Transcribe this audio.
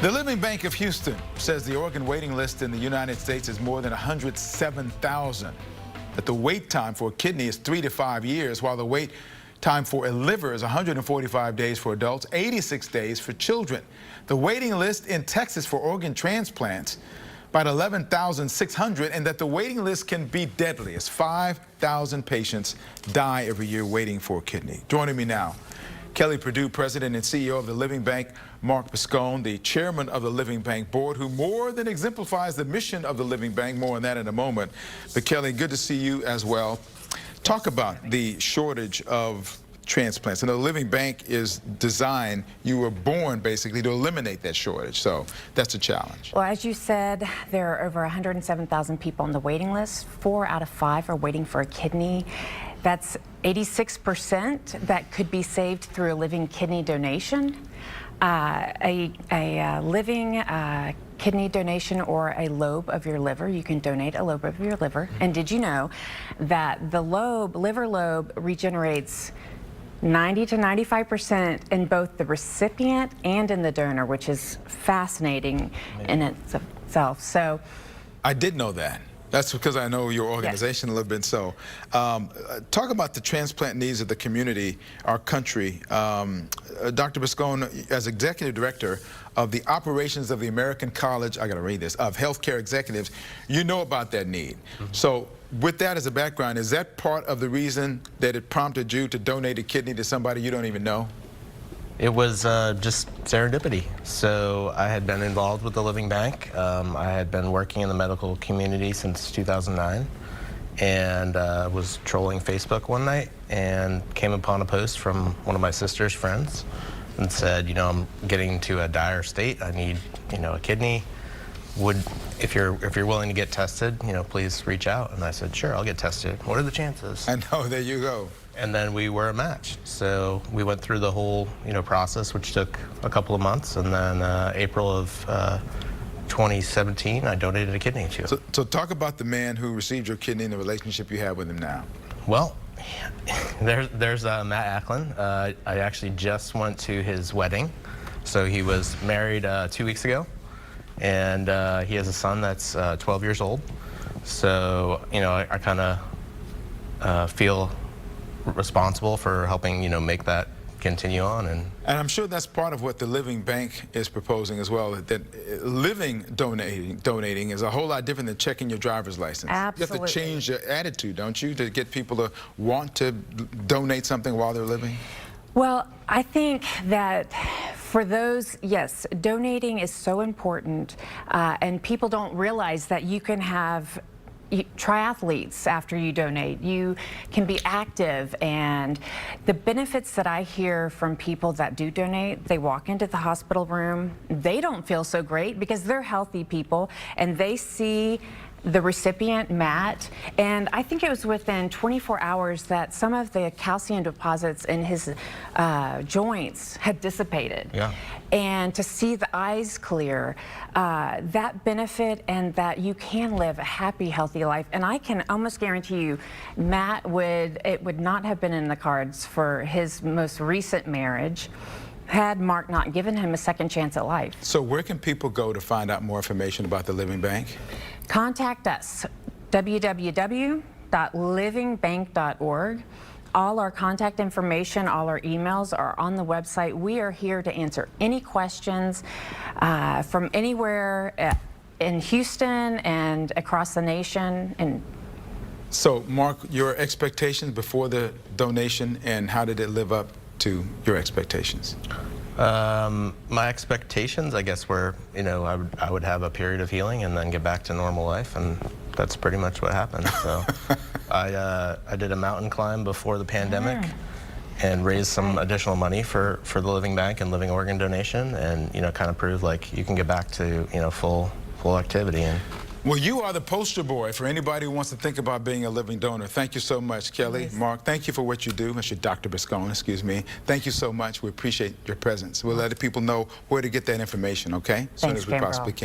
The Living Bank of Houston says the organ waiting list in the United States is more than 107,000. That the wait time for a kidney is 3 to 5 years, while the wait time for a liver is 145 days for adults, 86 days for children. The waiting list in Texas for organ transplants about 11,600, and that the waiting list can be deadly as 5,000 patients die every year waiting for a kidney. Joining me now, Kelly Perdue, President and CEO of the Living Bank, Mark Piscone, the Chairman of the Living Bank Board, who more than exemplifies the mission of the Living Bank. More on that in a moment. But Kelly, good to see you as well. Talk about the shortage of transplants. And the Living Bank is designed, you were born basically to eliminate that shortage. So that's a challenge. Well, as you said, there are over 107,000 people on the waiting list. 4 out of 5 are waiting for a kidney. That's 86% that could be saved through a living kidney donation. A living kidney donation or a lobe of your liver. You can donate a lobe of your liver. And did you know that the liver lobe regenerates 90 to 95% in both the recipient and in the donor, which is fascinating in itself. So I did know that. That's because I know your organization a little bit. So talk about the transplant needs of the community, our country. Dr. Piscone, as Executive Director of the Operations of the American College, I got to read this, of Healthcare Executives, you know about that need. So with that as a background, is that part of the reason that it prompted you to donate a kidney to somebody you don't even know? It was just serendipity. So I had been involved with the Living Bank. I had been working in the medical community since 2009 and was trolling Facebook one night and came upon a post from one of my sister's friends and said, you know, I'm getting to a dire state. I need, you know, a kidney. If you're willing to get tested, you know, please reach out. And I said, sure, I'll get tested. What are the chances? I know, there you go. And then we were a match. So we went through the whole, you know, process, which took a couple of months. And then April of 2017, I donated a kidney to him. So talk about the man who received your kidney and the relationship you have with him now. Well, there's Matt Acklin. I actually just went to his wedding. So he was married 2 weeks ago. And he has a son that's 12 years old. So, you know, I kind of feel responsible for helping, you know, make that continue on. And I'm sure that's part of what the Living Bank is proposing as well, that living donating is a whole lot different than checking your driver's license. Absolutely. You have to change your attitude, don't you, to get people to want to donate something while they're living? Well, I think that for those, yes, donating is so important, and people don't realize that you can have triathletes after you donate. You can be active, and the benefits that I hear from people that do donate, they walk into the hospital room, they don't feel so great because they're healthy people, and they see the recipient, Matt, and I think it was within 24 hours that some of the calcium deposits in his joints had dissipated. Yeah. And to see the eyes clear, that benefit and that you can live a happy, healthy life. And I can almost guarantee you, Matt would not have been in the cards for his most recent marriage had Mark not given him a second chance at life. So where can people go to find out more information about the Living Bank? Contact us, www.livingbank.org. All our contact information, all our emails are on the website. We are here to answer any questions from anywhere in Houston and across the nation. And so, Mark, your expectations before the donation, and how did it live up to your expectations? My expectations, I guess, were, you know, I would have a period of healing and then get back to normal life, and that's pretty much what happened. So I did a mountain climb before the pandemic and raised some additional money for the Living Bank and living organ donation, and, you know, kind of proved like you can get back to, you know, full activity. And well, you are the poster boy for anybody who wants to think about being a living donor. Thank you so much, Kelly. Yes. Mark, thank you for what you do. That's your Dr. Piscone, excuse me. Thank you so much. We appreciate your presence. We'll let people know where to get that information, okay? As soon as we possibly can.